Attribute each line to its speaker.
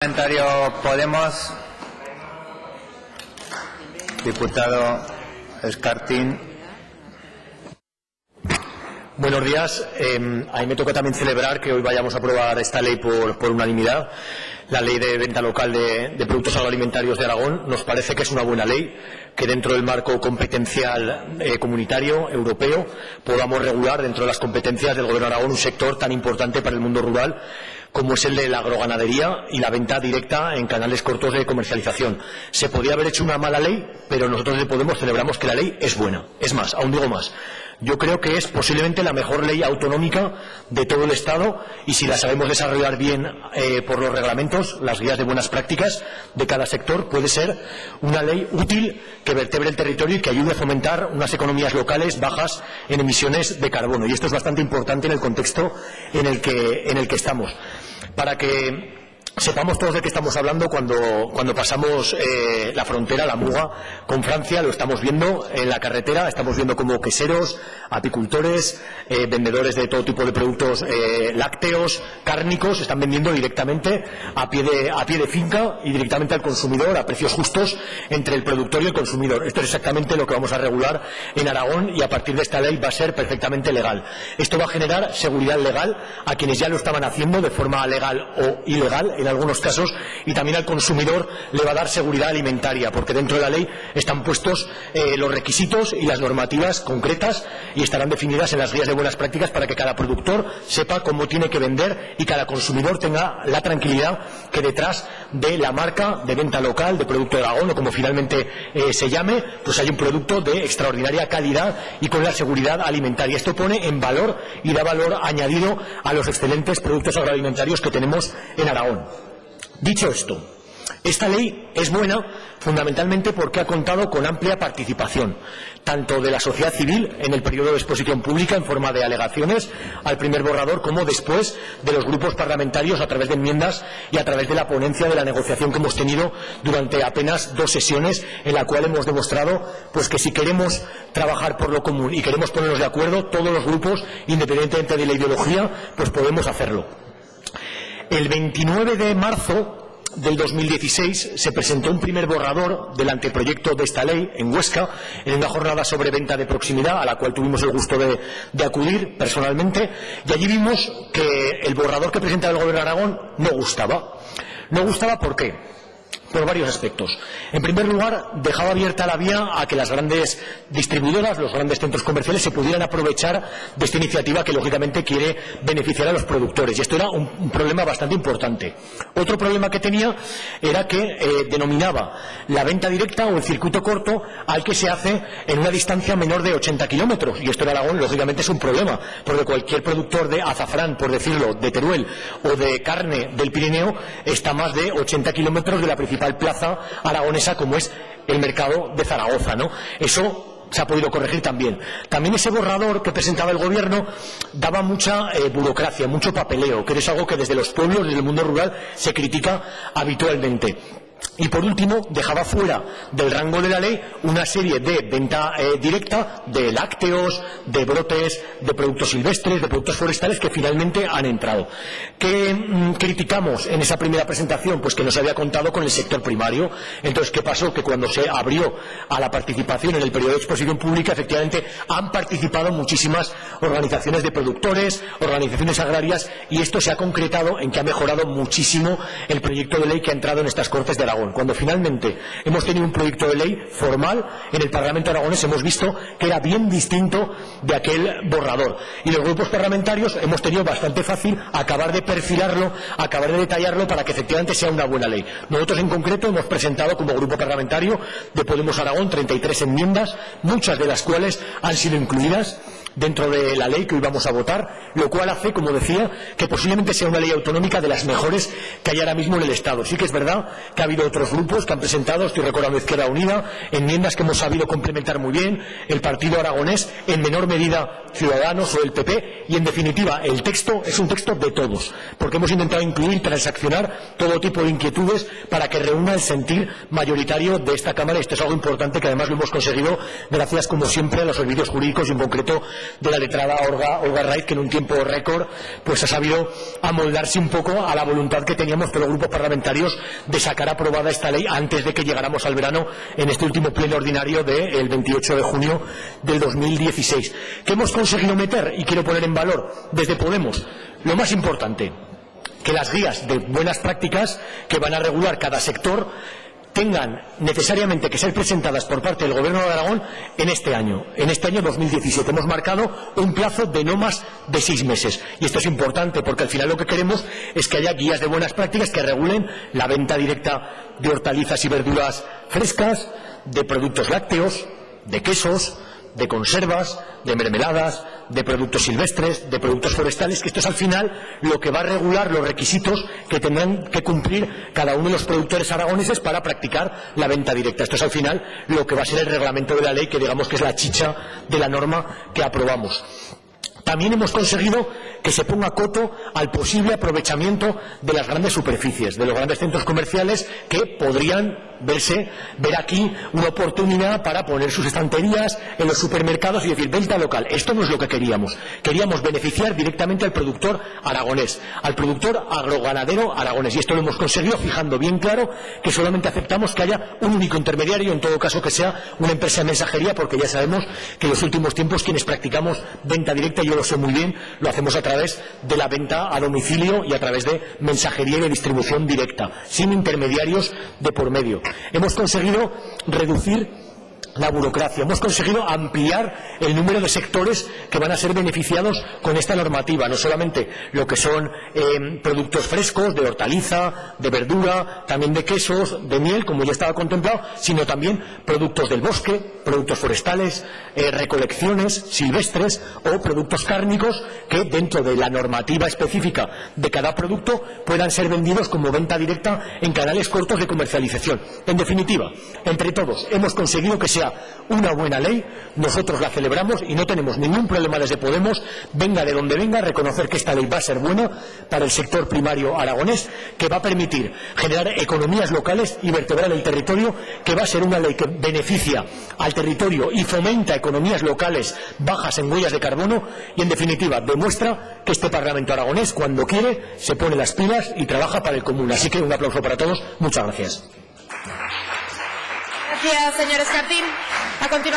Speaker 1: Parlamentario Podemos, diputado Escartín.
Speaker 2: Buenos días. A mí me toca también celebrar que hoy vayamos a aprobar esta ley por unanimidad. La ley de venta local de productos agroalimentarios de Aragón nos parece que es una buena ley, que dentro del marco competencial comunitario europeo podamos regular dentro de las competencias del Gobierno de Aragón un sector tan importante para el mundo rural como es el de la agroganadería y la venta directa en canales cortos de comercialización. Se podía haber hecho una mala ley, pero nosotros de Podemos celebramos que la ley es buena. Es más, aún digo más. Yo creo que es posiblemente la mejor ley autonómica de todo el Estado y si la sabemos desarrollar bien por los reglamentos, las guías de buenas prácticas de cada sector, puede ser una ley útil que vertebre el territorio y que ayude a fomentar unas economías locales bajas en emisiones de carbono. Y esto es bastante importante en el contexto en el que estamos. Para que sepamos todos de qué estamos hablando, cuando pasamos la frontera, la muga, con Francia, lo estamos viendo en la carretera, estamos viendo como queseros, apicultores, vendedores de todo tipo de productos lácteos, cárnicos, están vendiendo directamente a pie de finca y directamente al consumidor a precios justos entre el productor y el consumidor. Esto es exactamente lo que vamos a regular en Aragón y a partir de esta ley va a ser perfectamente legal. Esto va a generar seguridad legal a quienes ya lo estaban haciendo de forma legal o ilegal en algunos casos, y también al consumidor le va a dar seguridad alimentaria, porque dentro de la ley están puestos los requisitos y las normativas concretas y estarán definidas en las guías de buenas prácticas para que cada productor sepa cómo tiene que vender y cada consumidor tenga la tranquilidad que detrás de la marca de venta local, de Producto de Aragón o como finalmente se llame, pues hay un producto de extraordinaria calidad y con la seguridad alimentaria. Esto pone en valor y da valor añadido a los excelentes productos agroalimentarios que tenemos en Aragón. Dicho esto, esta ley es buena fundamentalmente porque ha contado con amplia participación, tanto de la sociedad civil en el periodo de exposición pública en forma de alegaciones al primer borrador, como después de los grupos parlamentarios a través de enmiendas y a través de la ponencia de la negociación que hemos tenido durante apenas 2 sesiones, en la cual hemos demostrado pues que si queremos trabajar por lo común y queremos ponernos de acuerdo, todos los grupos, independientemente de la ideología, pues podemos hacerlo. El 29 de marzo del 2016 se presentó un primer borrador del anteproyecto de esta ley en Huesca, en una jornada sobre venta de proximidad a la cual tuvimos el gusto de acudir personalmente, y allí vimos que el borrador que presentaba el Gobierno de Aragón no gustaba. No gustaba, ¿por qué? Por varios aspectos. En primer lugar, dejaba abierta la vía a que las grandes distribuidoras, los grandes centros comerciales, se pudieran aprovechar de esta iniciativa que, lógicamente, quiere beneficiar a los productores. Y esto era un problema bastante importante. Otro problema que tenía era que denominaba la venta directa o el circuito corto al que se hace en una distancia menor de 80 kilómetros. Y esto en Aragón, lógicamente, es un problema, porque cualquier productor de azafrán, por decirlo, de Teruel o de carne del Pirineo, está a más de 80 kilómetros de la principal plaza aragonesa como es el mercado de Zaragoza, ¿no? Eso se ha podido corregir también. También ese borrador que presentaba el Gobierno daba mucha burocracia, mucho papeleo, que es algo que desde los pueblos, desde el mundo rural, se critica habitualmente. Y por último, dejaba fuera del rango de la ley una serie de venta directa de lácteos, de brotes, de productos silvestres, de productos forestales que finalmente han entrado. ¿Qué criticamos en esa primera presentación? Pues que no se había contado con el sector primario. Entonces, ¿qué pasó? Que cuando se abrió a la participación en el periodo de exposición pública, efectivamente han participado muchísimas organizaciones de productores, organizaciones agrarias, y esto se ha concretado en que ha mejorado muchísimo el proyecto de ley que ha entrado en estas Cortes de Aragón. Cuando finalmente hemos tenido un proyecto de ley formal en el Parlamento aragonés, hemos visto que era bien distinto de aquel borrador. Y los grupos parlamentarios hemos tenido bastante fácil acabar de perfilarlo, acabar de detallarlo para que efectivamente sea una buena ley. Nosotros en concreto hemos presentado como grupo parlamentario de Podemos Aragón 33 enmiendas, muchas de las cuales han sido incluidas dentro de la ley que hoy vamos a votar, lo cual hace, como decía, que posiblemente sea una ley autonómica de las mejores que hay ahora mismo en el Estado. Sí que es verdad que ha habido otros grupos que han presentado, estoy recordando Izquierda Unida, enmiendas que hemos sabido complementar muy bien, el Partido Aragonés, en menor medida Ciudadanos o el PP, y en definitiva el texto es un texto de todos, porque hemos intentado incluir, transaccionar todo tipo de inquietudes para que reúna el sentir mayoritario de esta Cámara, y esto es algo importante que además lo hemos conseguido gracias, como siempre, a los servicios jurídicos y en concreto de la letrada Olga Raiz, que en un tiempo récord pues ha sabido amoldarse un poco a la voluntad que teníamos todos los grupos parlamentarios de sacar aprobada esta ley antes de que llegáramos al verano en este último pleno ordinario del 28 de junio del 2016. ¿Qué hemos conseguido meter? Y quiero poner en valor desde Podemos lo más importante, que las guías de buenas prácticas que van a regular cada sector tengan necesariamente que ser presentadas por parte del Gobierno de Aragón en este año 2017. Hemos marcado un plazo de no más de 6 meses. Y esto es importante porque al final lo que queremos es que haya guías de buenas prácticas que regulen la venta directa de hortalizas y verduras frescas, de productos lácteos, de quesos, de conservas, de mermeladas, de productos silvestres, de productos forestales, que esto es al final lo que va a regular los requisitos que tendrán que cumplir cada uno de los productores aragoneses para practicar la venta directa. Esto es al final lo que va a ser el reglamento de la ley, que digamos que es la chicha de la norma que aprobamos. También hemos conseguido que se ponga coto al posible aprovechamiento de las grandes superficies, de los grandes centros comerciales, que podrían ver aquí una oportunidad para poner sus estanterías en los supermercados y decir venta local. Esto no es lo que queríamos. Queríamos beneficiar directamente al productor aragonés, al productor agroganadero aragonés, y esto lo hemos conseguido fijando bien claro que solamente aceptamos que haya un único intermediario, en todo caso que sea una empresa de mensajería, porque ya sabemos que en los últimos tiempos quienes practicamos venta directa, yo lo sé muy bien, lo hacemos a través de la venta a domicilio y a través de mensajería y de distribución directa, sin intermediarios de por medio. Hemos conseguido reducir la burocracia, hemos conseguido ampliar el número de sectores que van a ser beneficiados con esta normativa, no solamente lo que son productos frescos, de hortaliza, de verdura, también de quesos, de miel, como ya estaba contemplado, sino también productos del bosque, productos forestales, recolecciones silvestres o productos cárnicos que dentro de la normativa específica de cada producto puedan ser vendidos como venta directa en canales cortos de comercialización. En definitiva, entre todos hemos conseguido que sea una buena ley, nosotros la celebramos y no tenemos ningún problema desde Podemos, venga de donde venga, reconocer que esta ley va a ser buena para el sector primario aragonés, que va a permitir generar economías locales y vertebrar el territorio, que va a ser una ley que beneficia al territorio y fomenta economías locales bajas en huellas de carbono y, en definitiva, demuestra que este Parlamento aragonés, cuando quiere, se pone las pilas y trabaja para el común. Así que un aplauso para todos. Muchas gracias.
Speaker 3: Gracias, señor Escartín. A continuación.